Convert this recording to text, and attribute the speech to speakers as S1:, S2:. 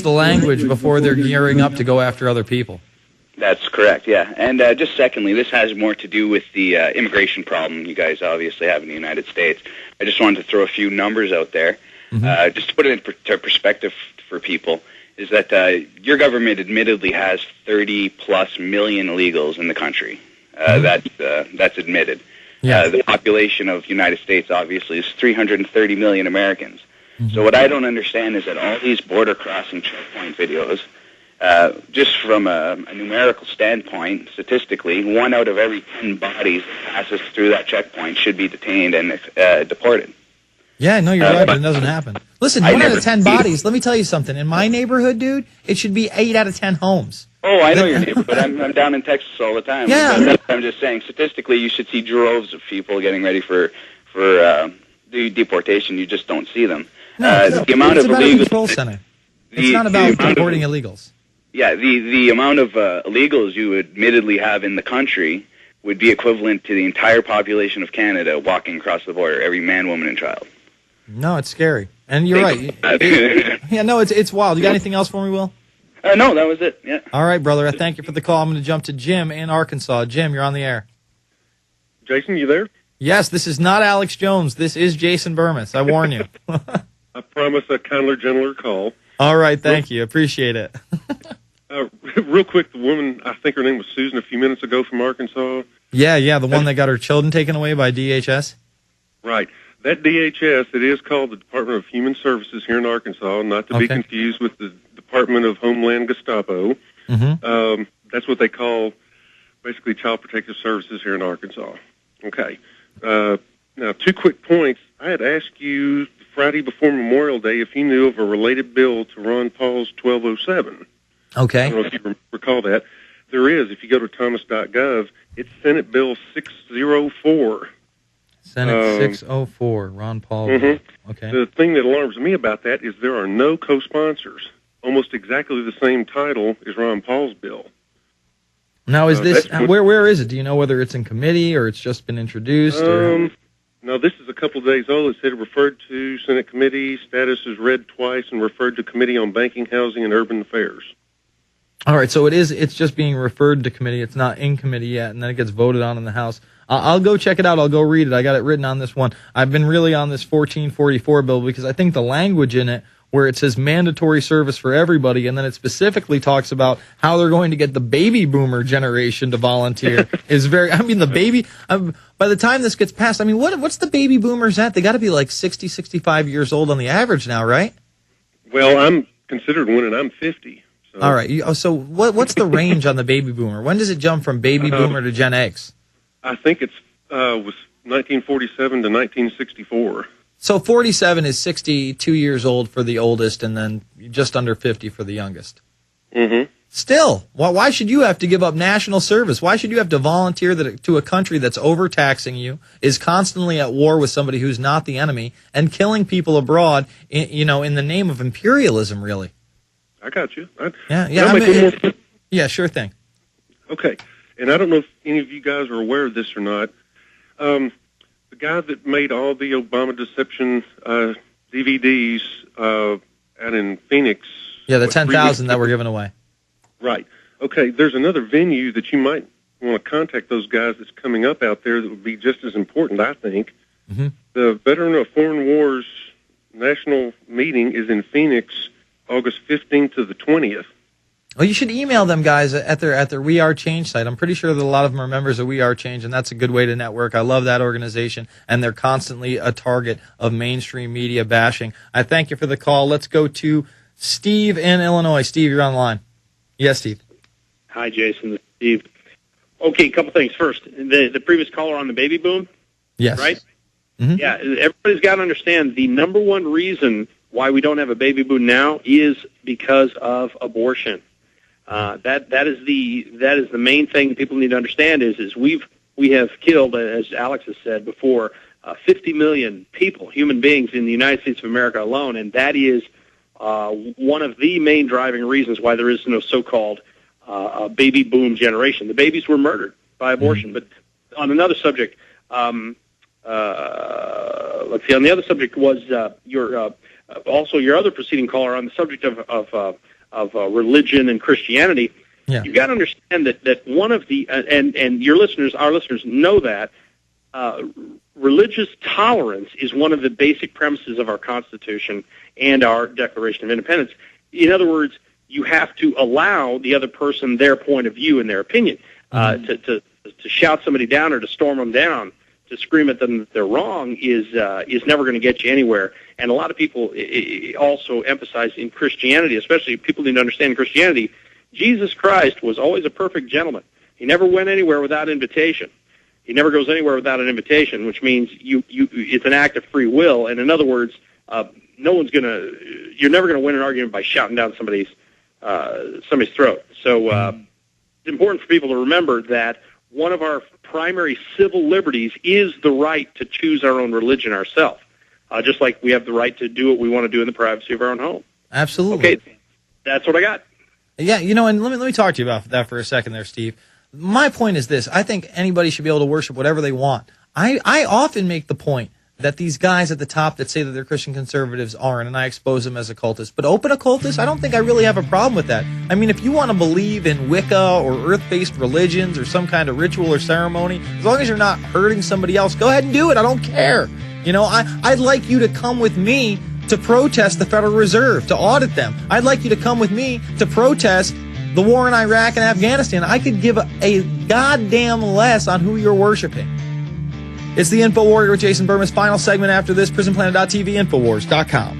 S1: the language before they're gearing up to go after other people.
S2: That's correct, yeah. And just secondly, this has more to do with the immigration problem you guys obviously have in the United States. I just wanted to throw a few numbers out there, just to put it into perspective for people, is that your government admittedly has 30-plus million illegals in the country. That's admitted. Yeah. The population of the United States, obviously, is 330 million Americans. So what I don't understand is that all these border crossing checkpoint videos, just from a numerical standpoint, statistically, 1 out of every 10 bodies that passes through that checkpoint should be detained and deported.
S1: Yeah, no, you're right, but it doesn't happen. Listen, 1 out of 10 bodies, let me tell you something. In my neighborhood, dude, it should be 8 out of 10 homes.
S2: Oh, I know your neighborhood. I'm down in Texas all the time.
S1: Yeah.
S2: I'm just saying, statistically, you should see droves of people getting ready for deportation. You just don't see them.
S1: No,
S2: the amount
S1: it's
S2: of
S1: about
S2: illegals,
S1: a control center. It's not about deporting illegals.
S2: Yeah, the amount of illegals you admittedly have in the country would be equivalent to the entire population of Canada walking across the border, every man, woman, and child.
S1: No, it's scary. And you're right. Yeah, no, it's wild. You got anything else for me, Will?
S2: No, that was it. Yeah.
S1: All right, brother. I thank you for the call. I'm going to jump to Jim in Arkansas. Jim, you're on the air.
S3: Jason, you there?
S1: Yes, this is not Alex Jones. This is Jason Bermas. I warn you.
S3: I promise a kindler, gentler call.
S1: All right, thank you. Appreciate it.
S3: Real quick, the woman, I think her name was Susan a few minutes ago from Arkansas.
S1: Yeah, the one that got her children taken away by DHS.
S3: Right. That DHS, it is called the Department of Human Services here in Arkansas, not to be confused with the Department of Homeland Gestapo. That's what they call basically Child Protective Services here in Arkansas. Okay. Now, 2 quick points. I had asked you Friday before Memorial Day if you knew of a related bill to Ron Paul's 1207.
S1: Okay.
S3: I don't know if you recall that. There is. If you go to thomas.gov, it's Senate Bill 604.
S1: Senate 604, Ron Paul. Okay.
S3: The thing that alarms me about that is there are no co-sponsors. Almost exactly the same title as Ron Paul's bill.
S1: Now, is this where is it? Do you know whether it's in committee or it's just been introduced?
S3: No, this is a couple of days old. It said it referred to Senate committee. Status is read twice and referred to Committee on Banking, Housing, and Urban Affairs.
S1: All right, so it's just being referred to committee. It's not in committee yet, and then it gets voted on in the House. I'll go check it out. I'll go read it. I got it written on this one. I've been really on this 1444 bill because I think the language in it where it says mandatory service for everybody, and then it specifically talks about how they're going to get the baby boomer generation to volunteer is very, I mean, the baby, by the time this gets passed, I mean, what's the baby boomers at? They got to be like 60, 65 years old on the average now, right?
S3: Well, I'm considered one, and I'm 50. So.
S1: All right. So what's the range on the baby boomer? When does it jump from baby boomer to Gen X?
S3: I think it's was 1947 to 1964.
S1: So 47 is 62 years old for the oldest, and then just under 50 for the youngest.
S3: Mm-hmm.
S1: Still, why should you have to give up national service? Why should you have to volunteer to a country that's overtaxing you, is constantly at war with somebody who's not the enemy, and killing people abroad, in the name of imperialism, really?
S3: I got you.
S1: Yeah, sure thing.
S3: Okay, and I don't know if any of you guys are aware of this or not. The guy that made all the Obama deception DVDs out in Phoenix.
S1: Yeah, the 10,000 that were given away.
S3: Right. Okay, there's another venue that you might want to contact those guys that's coming up out there that would be just as important, I think. Mm-hmm. The Veteran of Foreign Wars National Meeting is in Phoenix, August 15th to the 20th.
S1: Well, you should email them guys at their We Are Change site. I'm pretty sure that a lot of them are members of We Are Change, and that's a good way to network. I love that organization, and they're constantly a target of mainstream media bashing. I thank you for the call. Let's go to Steve in Illinois. Steve, you're on the line. Yes, Steve.
S4: Hi, Jason. This is Steve. Okay, a couple things. First, the previous caller on the baby boom.
S1: Yes.
S4: Right?
S1: Mm-hmm.
S4: Yeah, everybody's got to understand the number one reason why we don't have a baby boom now is because of abortion. That is the main thing people need to understand is we have killed, as Alex has said before, 50 million people, human beings in the United States of America alone, and that is one of the main driving reasons why there is no so-called baby boom generation. The babies were murdered by abortion. Mm-hmm. But on another subject, let's see. On the other subject was your other preceding caller on the subject of religion and Christianity.
S1: Yeah.
S4: You've got to understand that one of the and your listeners, our listeners, know that religious tolerance is one of the basic premises of our Constitution and our Declaration of Independence. In other words, you have to allow the other person their point of view and their opinion. To shout somebody down or to storm them down, to scream at them that they're wrong is never going to get you anywhere. And a lot of people also emphasize in Christianity, especially people need to understand Christianity, Jesus Christ was always a perfect gentleman. He never went anywhere without invitation. He never goes anywhere without an invitation, which means it's an act of free will. And in other words, you're never going to win an argument by shouting down somebody's throat. So it's important for people to remember that one of our primary civil liberties is the right to choose our own religion ourselves, just like we have the right to do what we want to do in the privacy of our own home.
S1: Absolutely.
S4: Okay, that's what I got.
S1: Yeah, and let me talk to you about that for a second there, Steve. My point is this. I think anybody should be able to worship whatever they want. I often make the point that these guys at the top that say that they're Christian conservatives aren't, and I expose them as occultists. But open occultists, I don't think I really have a problem with that. I mean, if you want to believe in Wicca or earth-based religions or some kind of ritual or ceremony, as long as you're not hurting somebody else, go ahead and do it. I don't care. I'd like you to come with me to protest the Federal Reserve, to audit them. I'd like you to come with me to protest the war in Iraq and Afghanistan. I could give a goddamn less on who you're worshiping. It's the Infowarrior with Jason Bermas. Final segment after this, prisonplanet.tv, Infowars.com.